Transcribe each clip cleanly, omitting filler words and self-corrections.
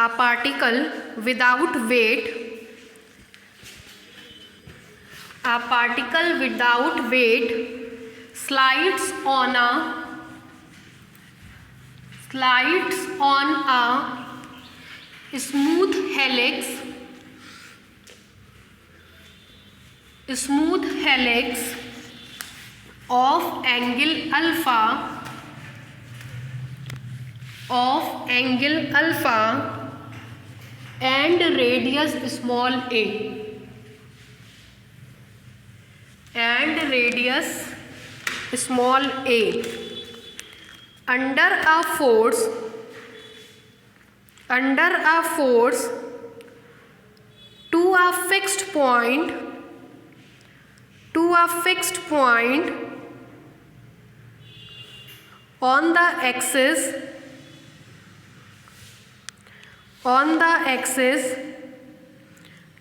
A particle without weight, a particle without weight slides on a smooth helix of angle alpha and radius small a, under a force to a fixed point on the axis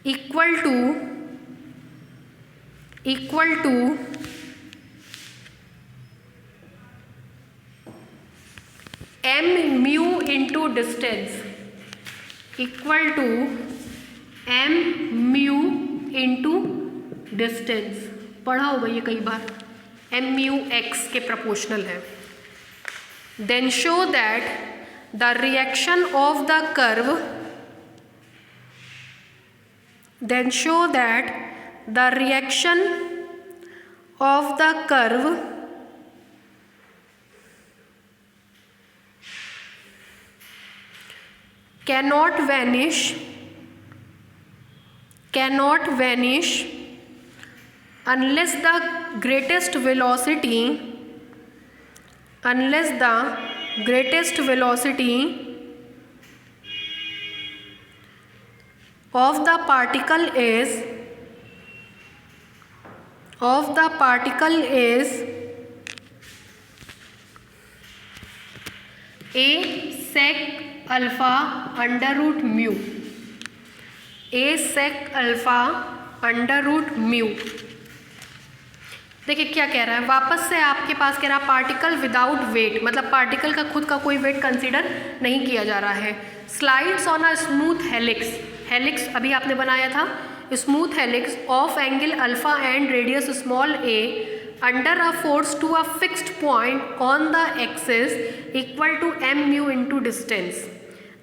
equal to m mu into distance, पढ़ा होगा ये कई बार, m mu x के proportional है। Then show that the reaction of the curve cannot vanish unless the greatest velocity of the particle is a sec alpha under root mu, देखिए क्या कह रहा है, वापस से आपके पास कह रहा है पार्टिकल विदाउट वेट, मतलब पार्टिकल का खुद का कोई वेट कंसीडर नहीं किया जा रहा है। Slides on a smooth helix अभी आपने बनाया था, smooth helix of angle alpha and radius small a under a force to a fixed point on the axis equal to m mu into distance.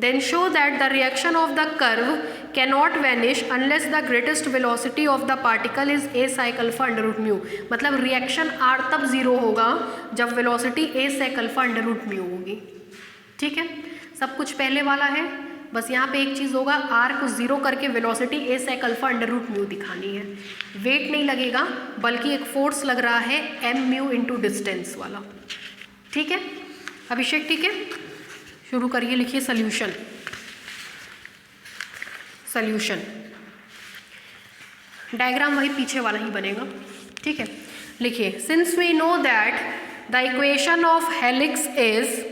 Then show that the reaction of the curve cannot vanish unless the greatest velocity of the particle is a sec alpha under root mu. मतलब reaction r तब zero होगा जब velocity a sec alpha under root mu होगी। ठीक है, सब कुछ पहले वाला है, बस यहाँ पे एक चीज़ होगा, r को ज़ीरो करके velocity a sec alpha under root mu दिखानी है। वेट नहीं लगेगा बल्कि एक फोर्स लग रहा है m mu into distance वाला। ठीक है अभिषेक, ठीक है, शुरू करिए, लिखिए सॉल्यूशन। डायग्राम वही पीछे वाला ही बनेगा। ठीक है, लिखिए, since we know that the equation of helix is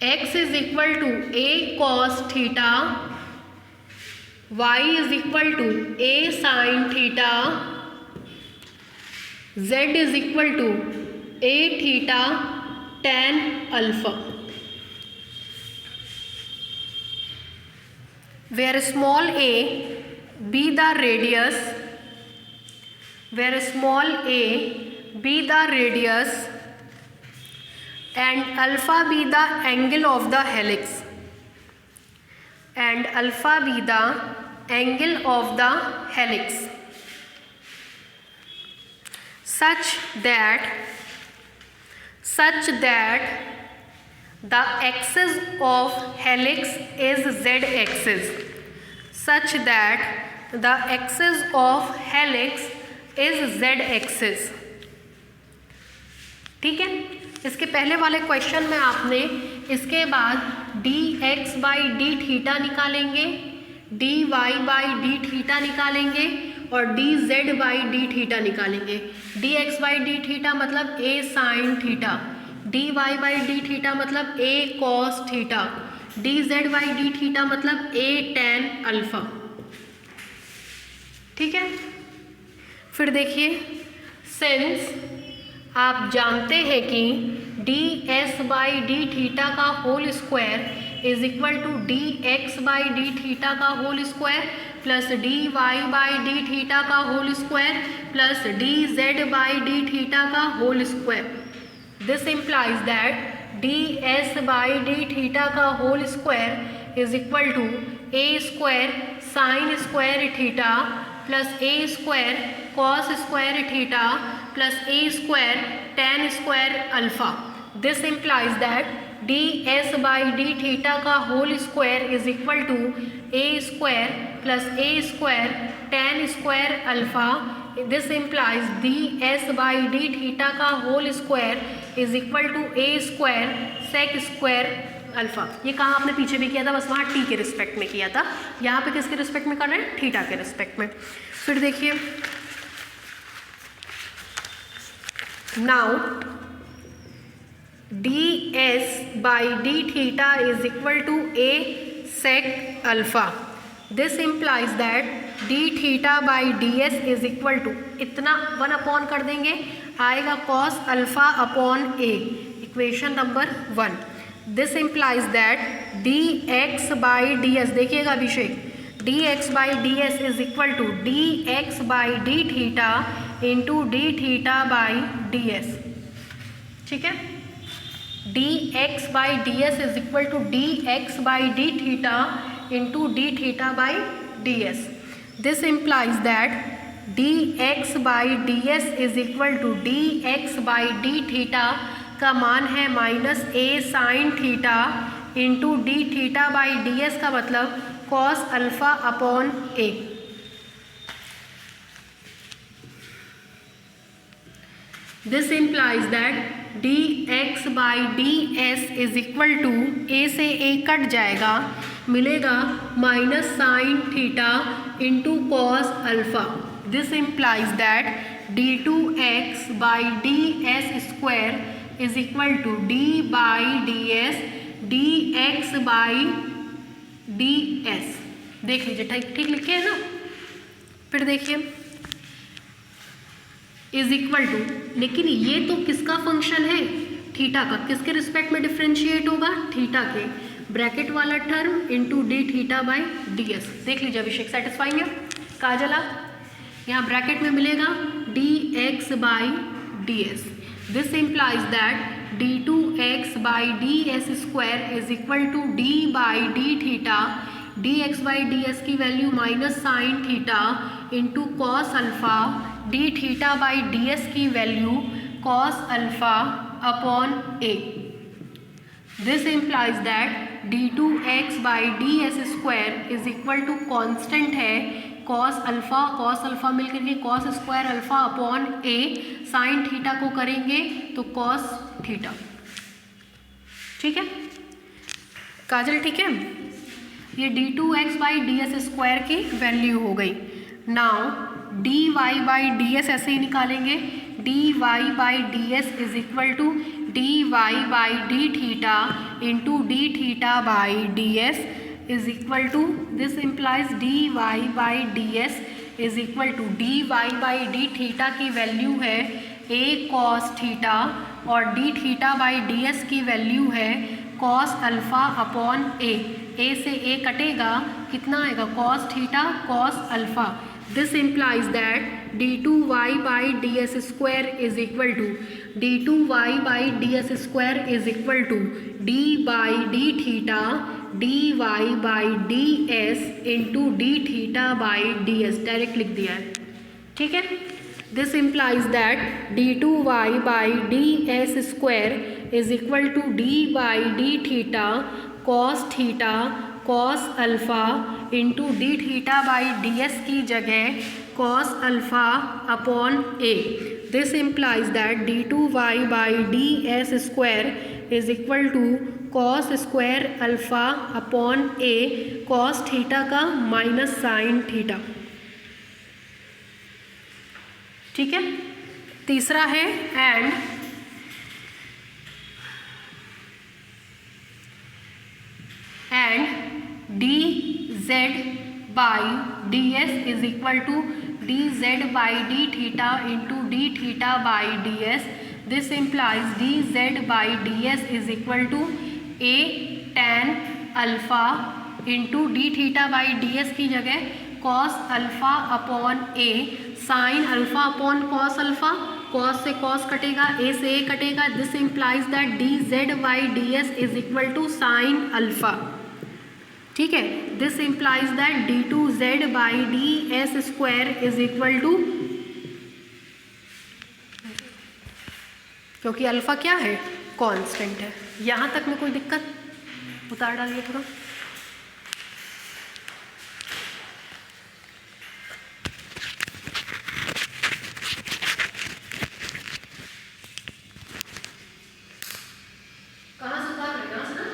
x is equal to a cos theta, y is equal to a sin theta, z is equal to a theta tan alpha, where small a be the radius and alpha be the angle of the helix, such that the axis of helix is z-axis। ठीक है, इसके पहले वाले question में आपने इसके बाद dx by d theta निकालेंगे, dy बाई डी थीटा निकालेंगे और dz बाई डी थीटा निकालेंगे। dx बाई डी थीटा मतलब a sine theta, dy by d theta मतलब a cos theta, dz by d theta मतलब a tan अल्फा। ठीक है, फिर देखिए, सिंस आप जानते हैं कि d s by d theta का whole square is equal to d x by d theta का whole square plus d y by d theta का whole square plus d z by d theta का whole square. This implies that d s by d theta का whole square is equal to a square sine square theta plus a square cos square theta plus a square tan square alpha. This implies that d s by d theta का whole square is equal to a square plus a square tan square alpha. This implies d s by d theta का whole square is equal to a square sec square alpha. ये कहाँ आपने पीछे भी किया था, बस वहाँ टी के रिस्पेक्ट में किया था, यहाँ पे किसके रिस्पेक्ट में कर रहे हैं, थीटा के रिस्पेक्ट में। फिर देखिए, now d s by d theta is equal to a sec alpha. This implies that d theta by d s is equal to इतना 1 अपॉन कर देंगे, आएगा cos alpha upon a, equation number 1। This implies that d x by d s, देखिएगा Abhishek, d x by d s is equal to d x by d theta into d theta by d s. ठीक है, d x by d s is equal to d x by d theta into d theta by d s. This implies that d x by d s is equal to d x by d theta का मान है minus a sine theta into d theta by d s का मतलब cos alpha upon a. This implies that d x by d s is equal to a से a cut जाएगा, मिलेगा minus sine theta into cos alpha. This implies that d two x by d s square is equal to d by d s d x by d s. देख लीजिए, ठीक ठीक लिखे है ना। फिर देखिए, इज इक्वल टू, लेकिन ये तो किसका फंक्शन है, थीटा का, किसके रिस्पेक्ट में डिफ्रेंशिएट होगा, थीटा के, ब्रैकेट वाला term into d theta by d s. देख लीजिए अभिषेक, सेटिस्फाइंग है। काजला, यहाँ ब्रैकेट में मिलेगा d x by d s. This implies that d two x by d s square is equal to d by d theta, d x by d s की value minus sine theta into cos alpha, d theta by d s की value cos alpha upon a. This implies that d two x by d s square is equal to constant है cos alpha मिलकर के cos square alpha upon a, sine theta को करेंगे तो cos theta. ठीक है काजल, ठीक है, ये d two x by d s square की वैल्यू हो गई। Now d y by d s ऐसे ही निकालेंगे, d y by d s is equal to d y by d theta into d theta by d s is equal to, this implies d y by d s is equal to d y by d theta की value है a cos theta और d theta by d s की value है cos alpha upon a से a कटेगा, कितना आएगा, cos theta cos alpha. This implies that d two y by d s square is equal to d two y by d s square is equal to d by d theta d y by d s into d theta by d s, direct लिख दिया है। ठीक है, this implies that d two y by d s square is equal to d by d theta cos alpha into d theta by d s की जगह cos alpha upon a. This implies that d two y by d s square is equal to cos square alpha upon a, cos theta का minus sine theta. ठीक है, तीसरा है and d z by d s is equal to dz by d theta into d theta by ds. This implies dz by ds is equal to a tan alpha into d theta by d s की जगह cos alpha upon a sine alpha upon cos alpha, cos से cos कटेगा, a से a कटेगा. This implies that d z by d s is equal to sine alpha. ठीक है, this implies that d two z by d s square is equal to, क्योंकि alpha क्या है, constant है. यहाँ तक में कोई दिक्कत? उतार डालिए थोड़ा. कहाँ से उतार रहे, यहाँ से ना?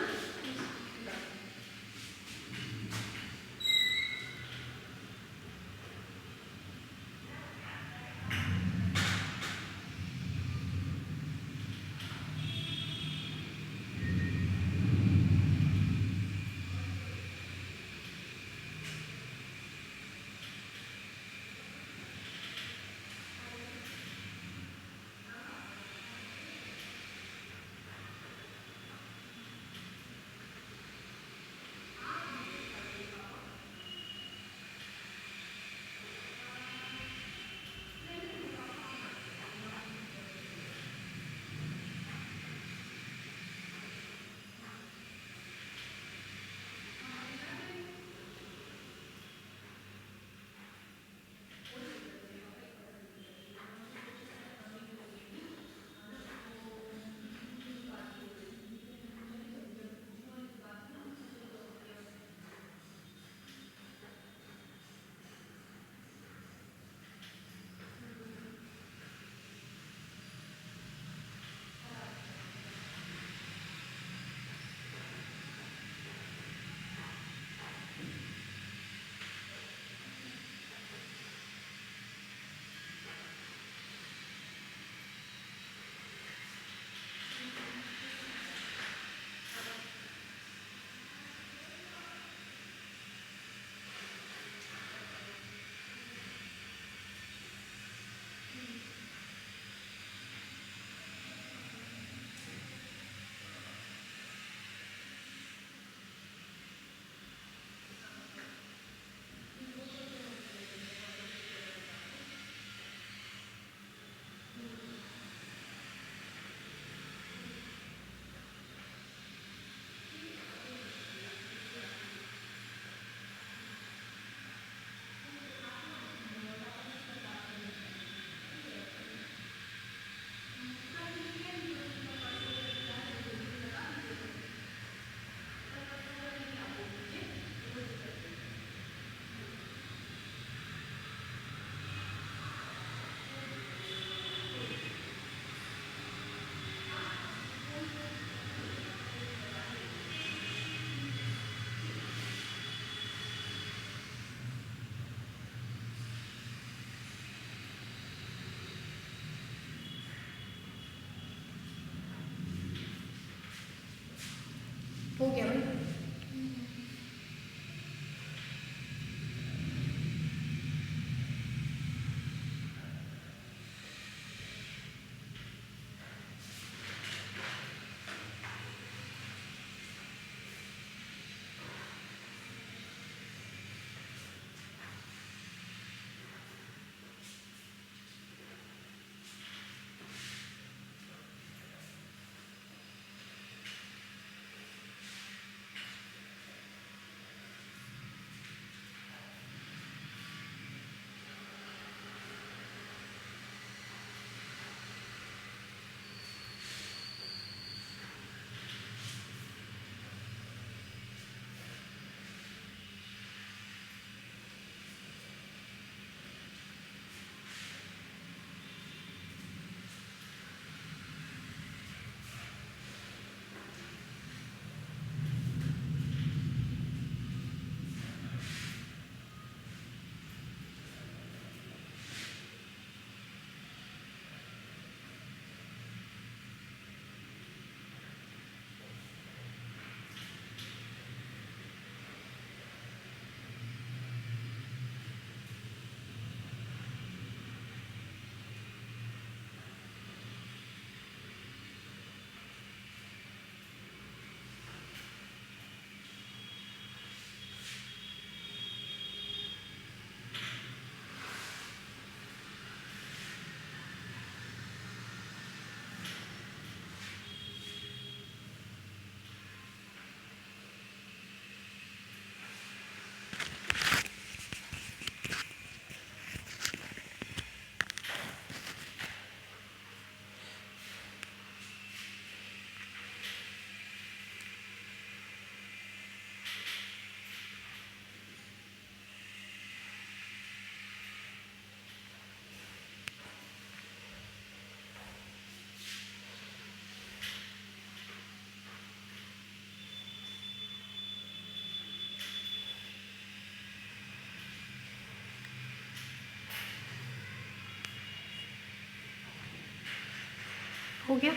हो गया।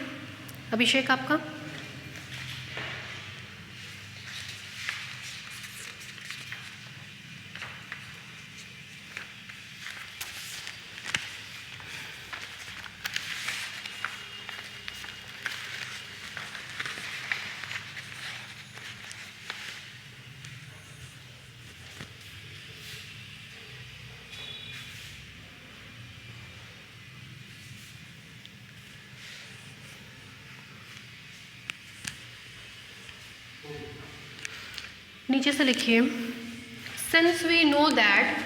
अभिषेक आपका? नीचे से लिखिए, since we know that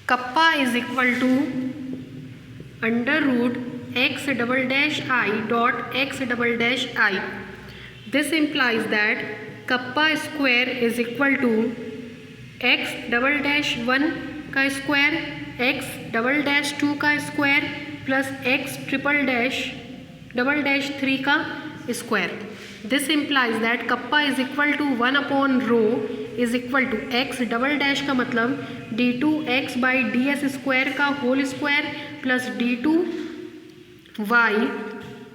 kappa is equal to under root x double dash i dot x double dash i, this implies that kappa square is equal to x double dash 1 का स्क्वायर, एक्स डबल डैश 2 का square plus x triple dash double dash 3 का square. This implies that kappa is equal to 1 upon rho is equal to x double dash का मतलब d2x by d s square का whole square plus d2y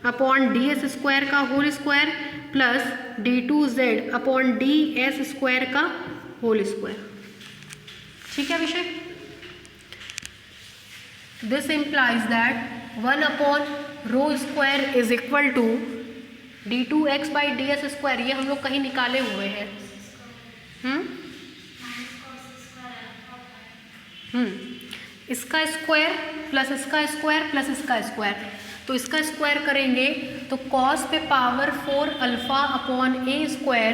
upon d s square का whole square plus d2z upon d s square का whole square. ठीक है Abhishek? This implies that 1 upon rho square is equal to d2x by d s square, ये हम लोग कहीं निकाले हुए हैं। इसका स्क्वायर प्लस इसका स्क्वायर प्लस इसका स्क्वायर, तो इसका स्क्वायर करेंगे तो कॉस पे power 4 alpha upon a square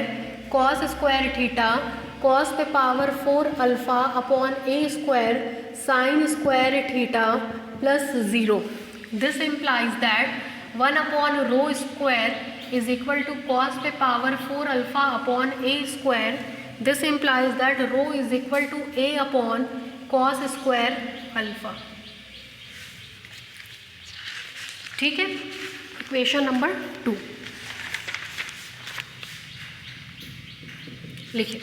cos square theta, cos पे power 4 alpha upon a square sine square theta plus 0। This implies that 1 upon rho square is equal to cos पे power 4 alpha upon a square. This implies that rho is equal to a upon cos square alpha. ठीक है, equation number 2 लिखिए।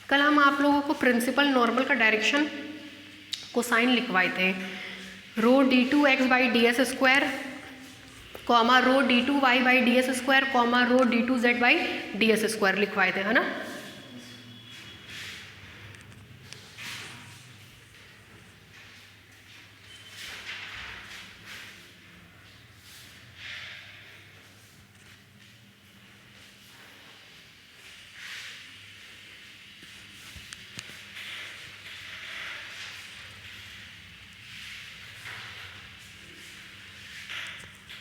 कल हम आप लोगों को principal normal का डायरेक्शन कोसाइन लिखवाए थे, rho d2x by d s square comma rho d2y by d s square comma rho d2z by d s square लिखवाए थे, है ना।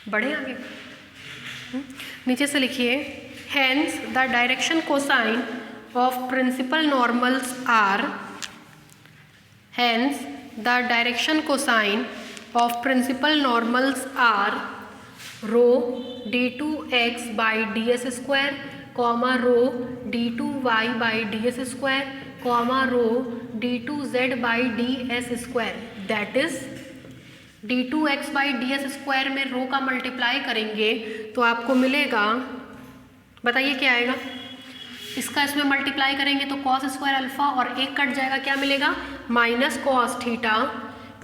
बढ़े आगे, नीचे से लिखिए, hence the direction cosine of principal normals are, hence the direction cosine of principal normals are rho d2x by d s square comma rho d2y by d s square comma rho d2z by d s square, that is d2x by d s square में rho का multiply करेंगे तो आपको मिलेगा, बताइए क्या आएगा। इसका इसमें मल्टीप्लाई करेंगे तो कॉस स्क्वायर अल्फ़ा और एक कट जाएगा, क्या मिलेगा माइनस कॉस थीटा।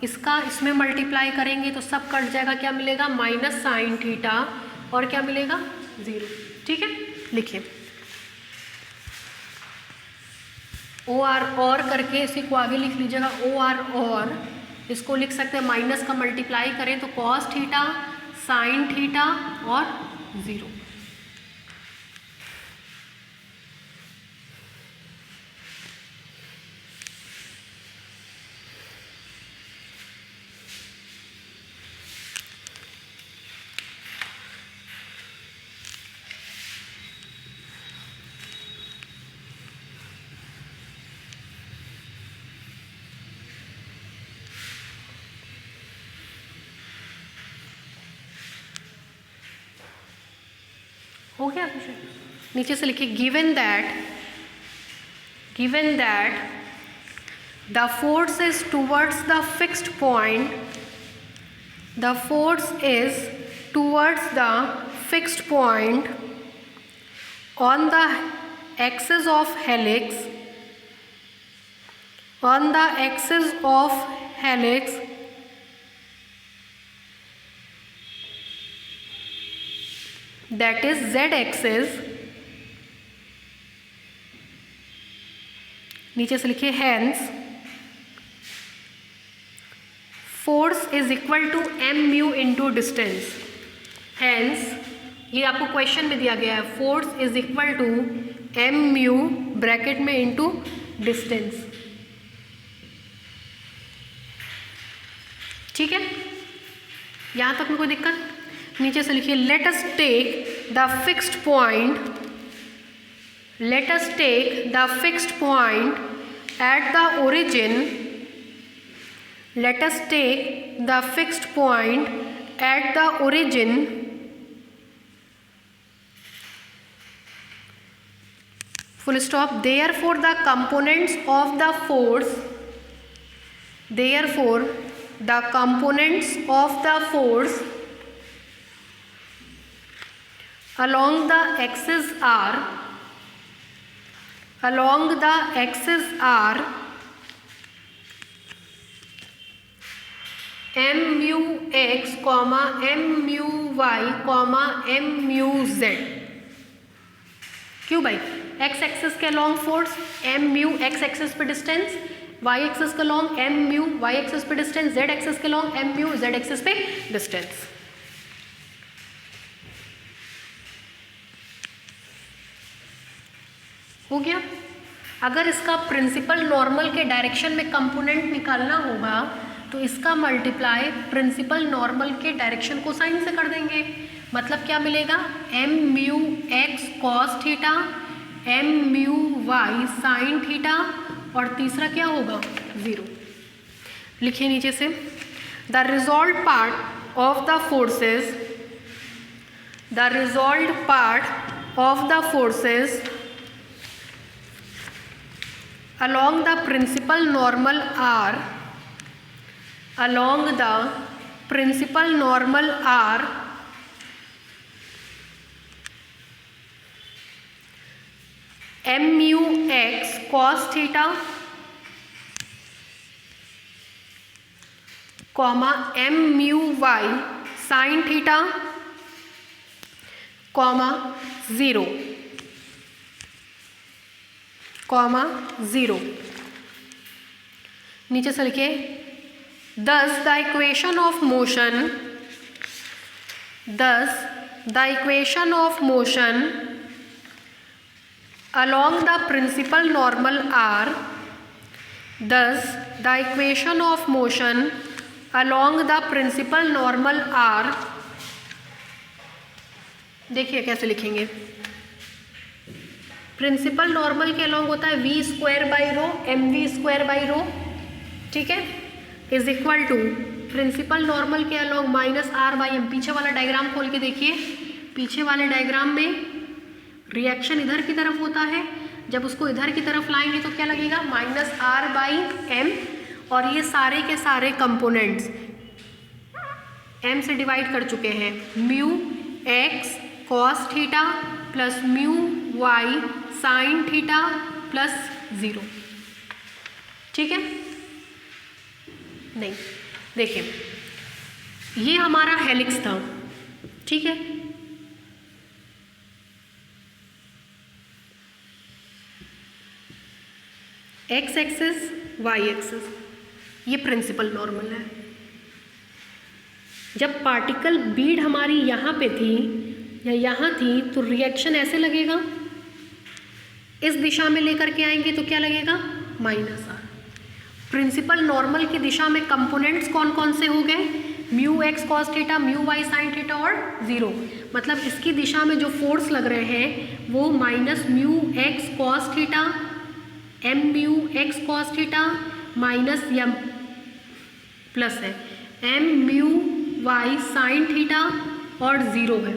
इसका इसमें मल्टीप्लाई करेंगे तो सब कट जाएगा, क्या मिलेगा माइनस साइन थीटा और क्या मिलेगा 0। ठीक है, लिखिए ओ आर और करके इसी को आगे लिख लीजिएगा, ओ आर और इसको लिख सकते हैं माइनस का मल्टीप्लाई करें तो कॉस थीटा साइन थीटा और 0। हो गया क्वेश्चन? नीचे से लिखिए given that the force is towards the fixed point, the force is towards the fixed point on the axis of helix, on the axis of helix that is z axis, नीचे से लिखिए hence force is equal to m mu into distance, hence ये आपको question में दिया गया है, force is equal to m mu bracket में into डिस्टेंस। ठीक है, यहाँ तक में कोई दिक्कत? नीचे से लिखिए let us take the fixed point, let us take the fixed point at the origin, let us take the fixed point at the origin full stop, therefore the components of the force, therefore the components of the force along the axis are, along the axis are m mu x, m mu y, m mu z। क्यों भाई? X axis के along force m mu x axis पे distance, y axis के along m mu y axis पे distance, z axis के along m mu z axis पे distance. हो गया? अगर इसका प्रिंसिपल नॉर्मल के डायरेक्शन में कंपोनेंट निकालना होगा तो इसका मल्टीप्लाई प्रिंसिपल नॉर्मल के डायरेक्शन को साइन से कर देंगे। मतलब क्या मिलेगा? m mu x cos theta, m mu y sign theta और तीसरा क्या होगा? 0। लिखिए नीचे से the resolve part of the forces, the resolve part of the forces along the principal normal are, along the principal normal are m mu x cos theta, comma m mu y sin theta, comma 0, comma 0। नीचे से लिखिए thus the equation of motion, thus the equation of motion along the principal normal are, thus the equation of motion along the principal normal are, देखिए कैसे लिखेंगे। Principal normal के along होता है v square by rho, m v square by rho, ठीक है, is equal to principal normal के along minus r by m. पीछे वाला डायग्राम खोल के देखिए, पीछे वाले डायग्राम में रिएक्शन इधर की तरफ होता है, जब उसको इधर की तरफ लाएंगे तो क्या लगेगा? माइनस आर बाई एम, और ये सारे के सारे कंपोनेंट्स एम से डिवाइड कर चुके हैं, mu x cos theta plus mu y sine theta plus 0। ठीक है? नहीं, देखिए ये हमारा हेलिक्स था, ठीक है, एक्स एक्सिस वाई एक्सिस, ये प्रिंसिपल नॉर्मल है। जब पार्टिकल बीड हमारी यहाँ पे थी या यहाँ थी तो रिएक्शन ऐसे लगेगा, इस दिशा में लेकर के आएंगे तो क्या लगेगा, माइनस आर। प्रिंसिपल नॉर्मल की दिशा में कंपोनेंट्स कौन कौन से हो गए, mu x cos theta, mu y sine theta और ज़ीरो। मतलब इसकी दिशा में जो फोर्स लग रहे हैं वो minus mu x cos theta, m mu x cos theta minus या प्लस है m mu y sine theta और ज़ीरो है।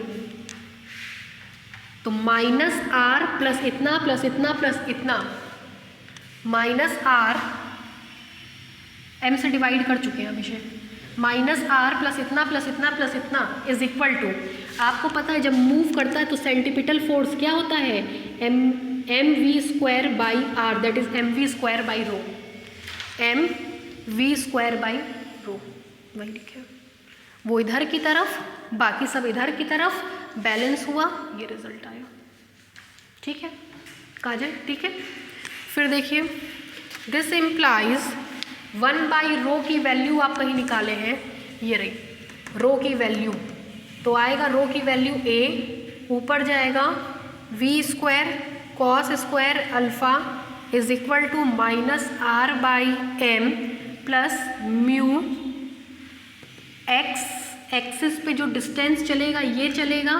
तो माइनस आर प्लस इतना प्लस इतना प्लस इतना, माइनस आर एम से डिवाइड कर चुके हैं अभी, माइनस आर प्लस इतना प्लस इतना प्लस इतना इज इक्वल टू, आपको पता है जब मूव करता है तो सेंटीपिटल फोर्स क्या होता है, m v square by r, that is m v square by rho, m v square by rho, वही लिखे वो इधर की तरफ बाकी सब इधर की तरफ, बैलेंस हुआ, ये रिजल्ट आया। ठीक है काजल, ठीक है। फिर देखिए दिस इम्प्लाइज 1/रो की वैल्यू आप कहीं निकाले हैं, ये रही रो की वैल्यू, तो आएगा रो की वैल्यू ए, ऊपर जाएगा v square cos square alpha is equal to minus r by m plus mu x, axis पे जो डिस्टेंस चलेगा ये चलेगा,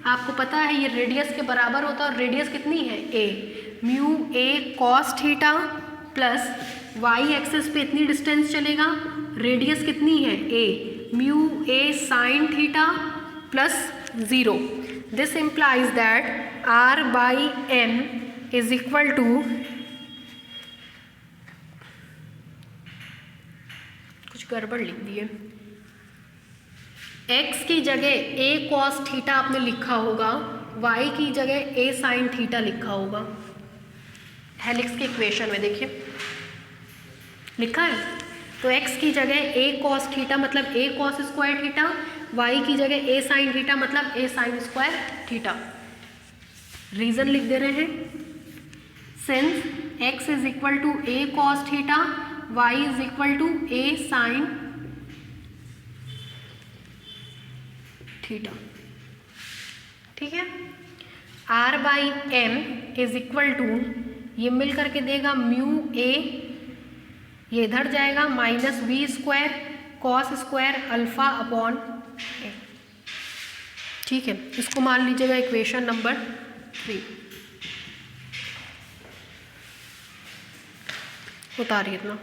आपको पता है ये रेडियस के बराबर होता है और रेडियस कितनी है a, mu a cos theta plus y axis पे इतनी डिस्टेंस चलेगा, रेडियस कितनी है a, mu a sine theta plus zero. This implies that r by m is equal to, कुछ गड़बड़ लिख दिए, x की जगह a कॉस थीटा आपने लिखा होगा, y की जगह a साइन थीटा लिखा होगा। हेलिक्स के इक्वेशन में देखिए लिखा है, तो x की जगह a कॉस थीटा मतलब a cos square theta, y की जगह a साइन थीटा मतलब a sine square theta. Reason लिख दे रहे हैं, since x is equal to a cos theta, y is equal to a sine theta. ठीक है, r by m is equal to, ये मिल करके देगा म्यू ए, ये इधर जाएगा minus v square cos square alpha upon a. ठीक है, इसको मान लीजिएगा इक्वेशन नंबर 3, उतारिए इतना।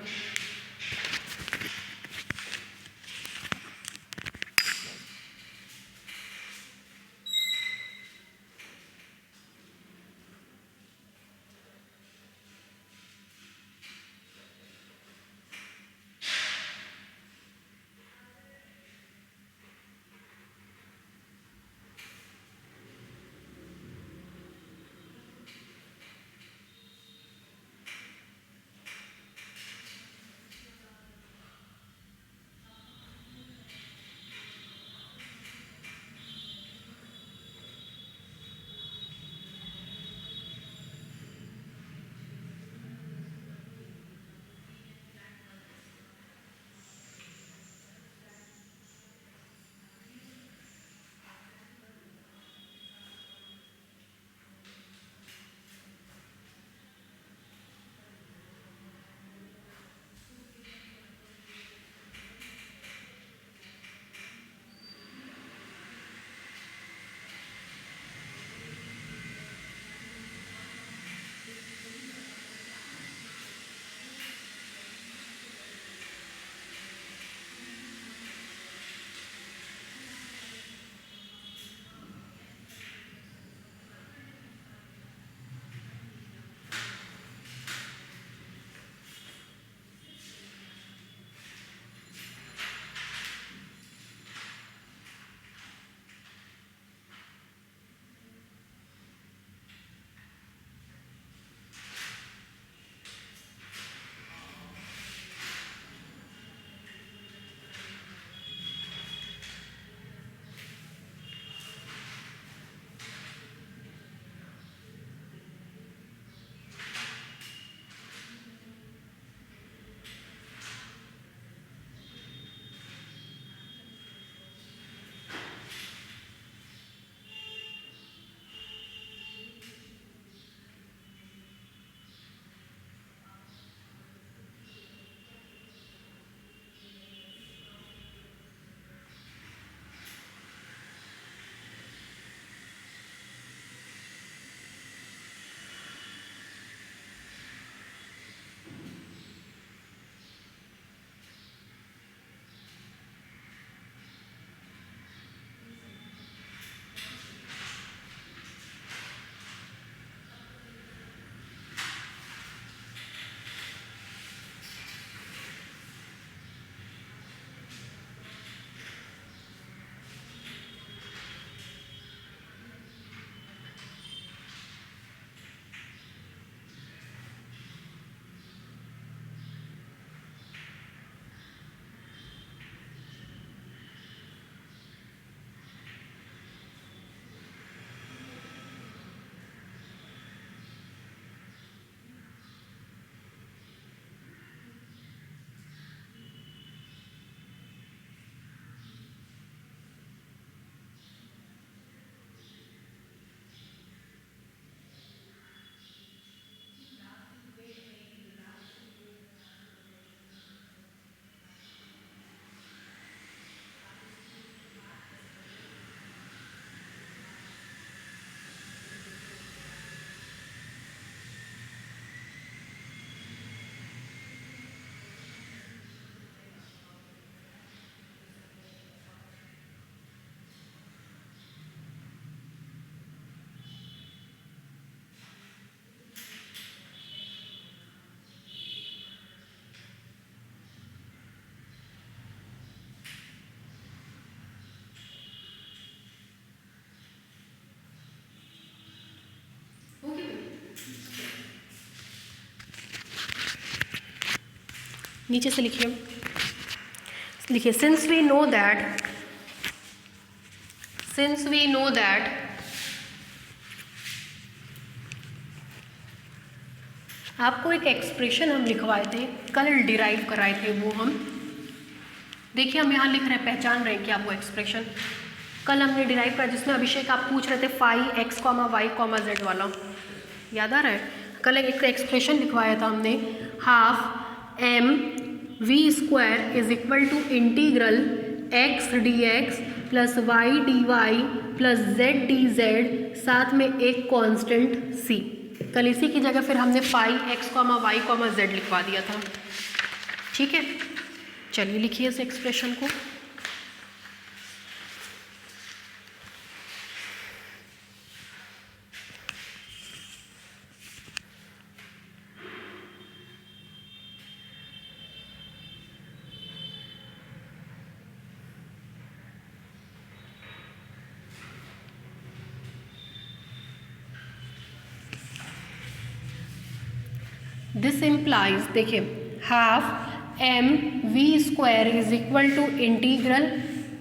नीचे से लिखिए, सिंस वी नो दैट आपको एक एक्सप्रेशन हम लिखवाए थे कल, डिराइव कराए थे वो हम, देखिए हम यहाँ लिख रहे हैं, पहचान रहे हैं क्या वो एक्सप्रेशन कल हमने डिराइव करा, जिसमें अभिषेक आप पूछ रहे थे फाई x, y, z वाला, याद आ रहा है? कल एक एक्सप्रेशन लिखवाया था हमने, half m v² is equal to integral x dx plus y dy plus z dz, साथ में एक कांस्टेंट c। कल इसी की जगह फिर हमने फाई x, y, z लिखवा दिया था। ठीक है, चलिए लिखिए इस एक्सप्रेशन को। दिस इम्प्लाइज, देखिए half m v² is equal to integral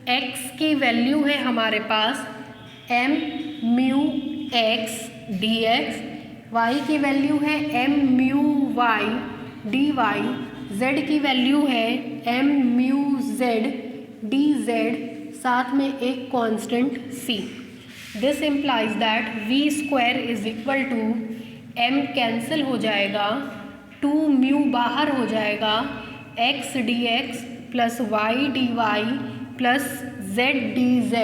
x की वैल्यू है हमारे पास m mu x dx, y की वैल्यू है m mu y dy, z की वैल्यू है m म्यू z dz, साथ में एक constant c। This implies that v² is equal to m cancel हो जाएगा, 2 म्यू बाहर हो जाएगा, x dx plus y dy plus z dz,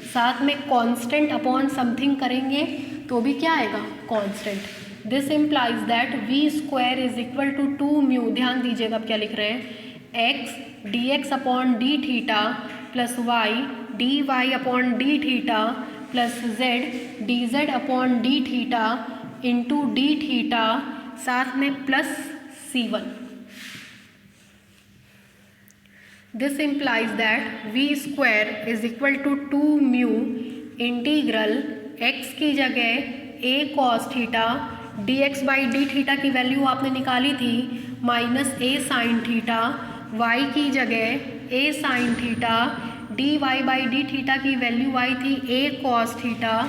साथ में कांस्टेंट अपॉन समथिंग करेंगे तो भी क्या आएगा? Constant. This implies that v² is equal to 2 mu, ध्यान दीजिएगा अब क्या लिख रहे हैं, x dx upon d theta plus y dy upon d theta plus z dz upon d theta into d theta, साथ में plus c1। This implies that v² is equal to 2 mu integral x की जगह a cos theta dx by d theta की value आपने निकाली थी minus a sin theta, y की जगह a sin theta, dy by d theta की value आई थी a cos theta,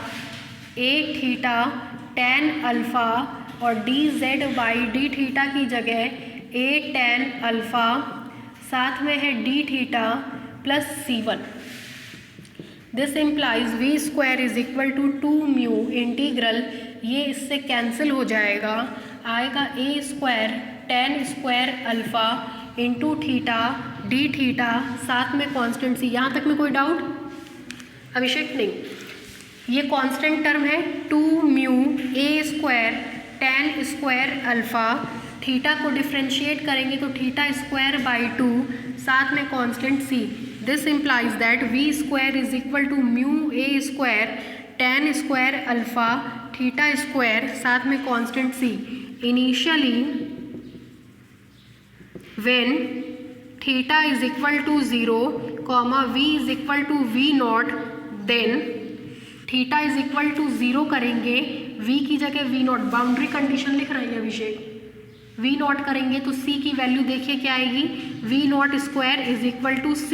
a theta tan alpha, और dz बाई डी थीटा की जगह a tan अल्फ़ा, साथ में है d theta plus c1। This implies v² is equal to 2 mu integral, ये इससे कैंसिल हो जाएगा, आएगा a² tan² alpha into theta d theta, साथ में कांस्टेंट c। यहाँ तक में कोई डाउट? अभिषेक नहीं, ये कांस्टेंट टर्म है 2 mu a² tan² alpha, theta को डिफ्रेंशिएट करेंगे तो थीटा² बाई 2, साथ में constant c। This implies that v² is equal to mu a² tan² alpha theta, साथ में constant c। Initially when theta is equal to 0, v is equal to v0, then theta is equal to 0 करेंगे, v की जगह v0, boundary condition लिख रहे हैं अभिषेक, v0 करेंगे तो c की वैल्यू देखिए क्या आएगी, v0² is equal to c।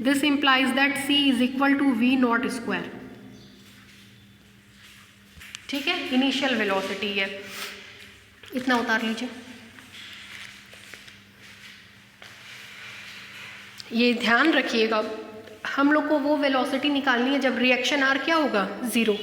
This implies that c is equal to v0²। ठीक है, इनिशियल वेलोसिटी है, इतना उतार लीजिए। ये ध्यान रखिएगा, हम लोग को वो वेलोसिटी निकालनी है जब रिएक्शन आर क्या होगा? 0।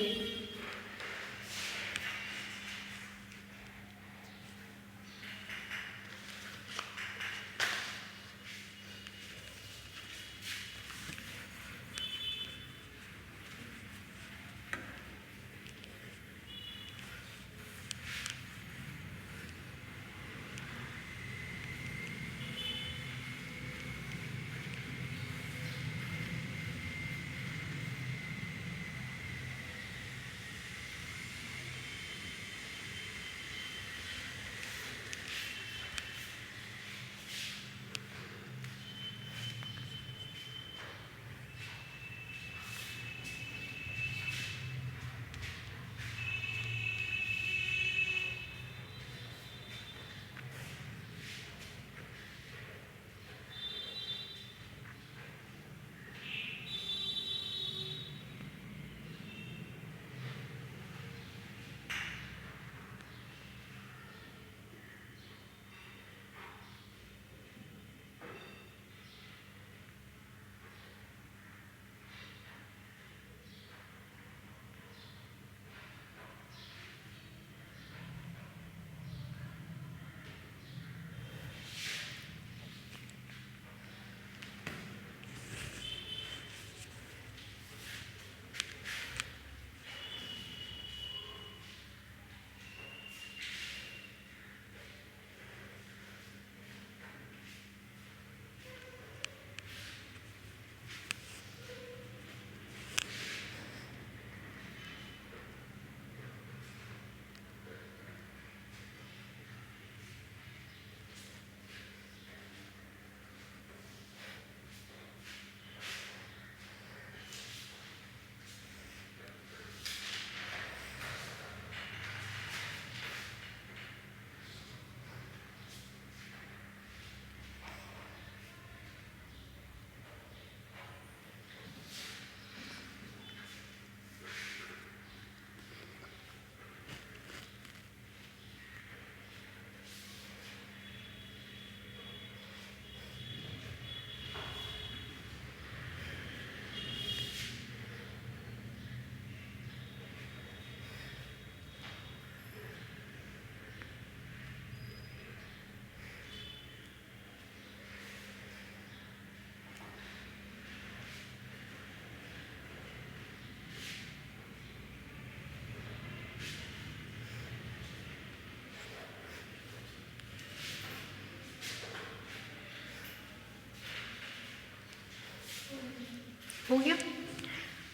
हो गया।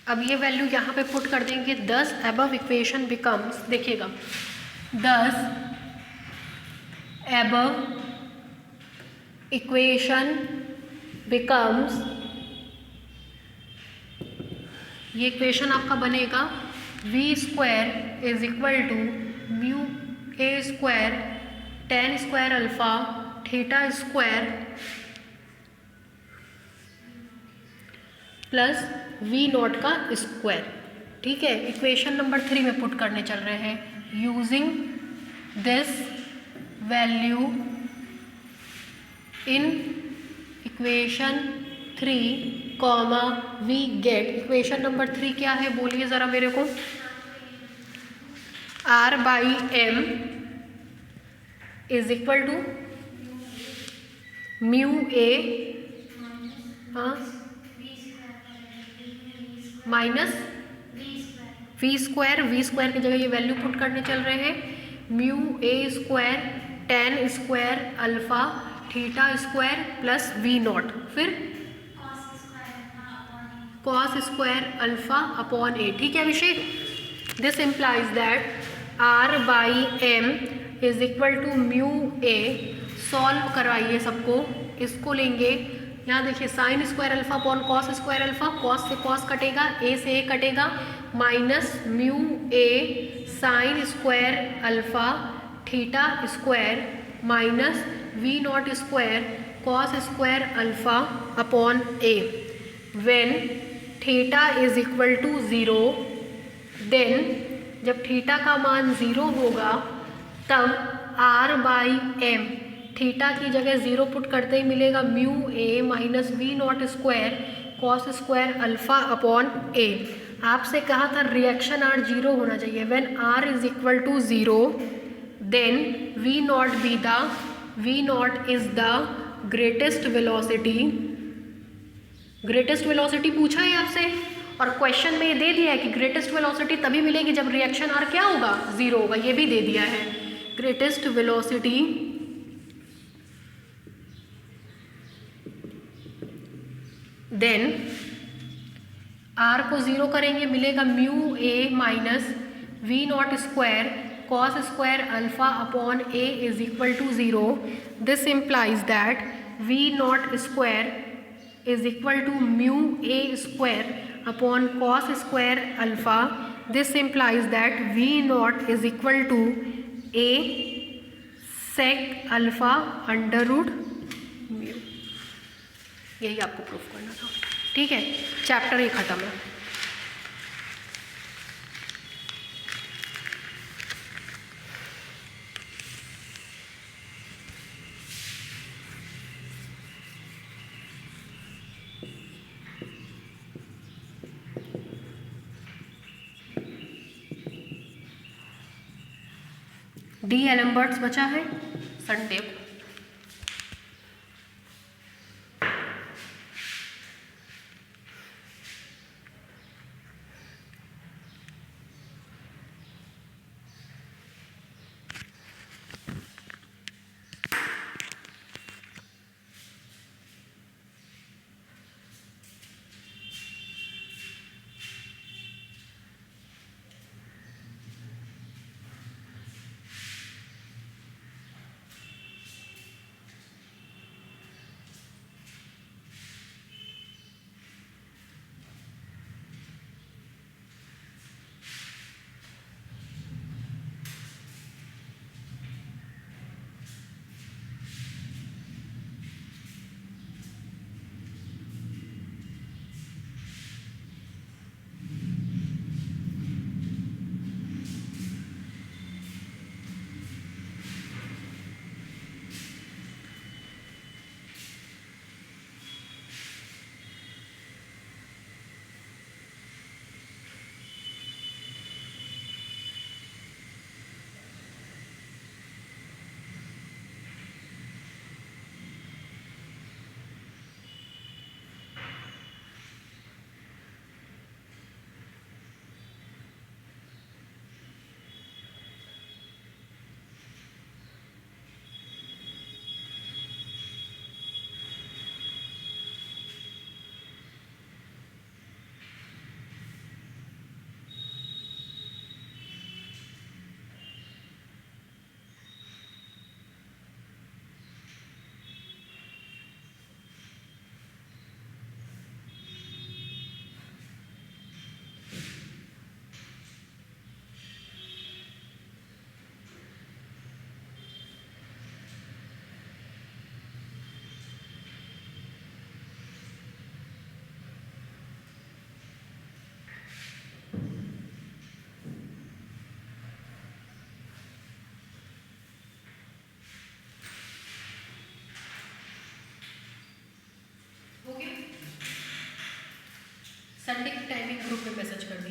अब ये वैल्यू यहाँ पे पुट कर देंगे, 10 अबव इक्वेशन बिकम्स, देखिएगा 10 अबव इक्वेशन बिकम्स, ये इक्वेशन आपका बनेगा v square is equal to mu a square tan square alpha theta square plus v not का स्क्वायर। ठीक है, इक्वेशन नंबर 3 में पुट करने चल रहे हैं। Using this value in equation 3 comma we get, equation number 3 क्या है बोलिए ज़रा मेरे को, r बाई m is equal to mu a, हाँ, minus v square, v square की जगह ये वैल्यू पुट करने चल रहे हैं, mu a square tan square alpha theta square plus v naught, फिर cos square alpha upon a. ठीक है Abhishek, this implies that r बाई m is equal to mu a, solve करवाइए सबको, इसको लेंगे यहाँ देखिए sine square alpha upon cos square alpha, cos से कॉस कटेगा, ए से ए कटेगा, minus mu a sine square alpha theta square minus v not square cos square alpha upon a. When theta is equal to 0, then जब थीटा का मान 0 होगा तब r बाई एम, थीटा की जगह 0 पुट करते ही मिलेगा mu a minus v not square cos square alpha upon a. आपसे कहा था रिएक्शन आर 0 होना चाहिए। When r is equal to 0 then v not is the greatest velocity, greatest velocity पूछा है आपसे और क्वेश्चन में ये दे दिया है कि ग्रेटेस्ट वेलोसिटी तभी मिलेगी जब रिएक्शन आर क्या होगा 0 होगा, ये भी दे दिया है। ग्रेटेस्ट वेलोसिटी देन r को 0 करेंगे मिलेगा mu a minus v not square cos square alpha upon a is equal to 0। This implies that v not square is equal to mu a square upon cos square alpha. This implies that v not is equal to a sec alpha under root mu. यही आपको proof करना था। ठीक है, chapter ये खत्म है। D d'Alembert's बचा है संडे को। संडे की टाइमिंग ग्रुप में मैसेज कर दी।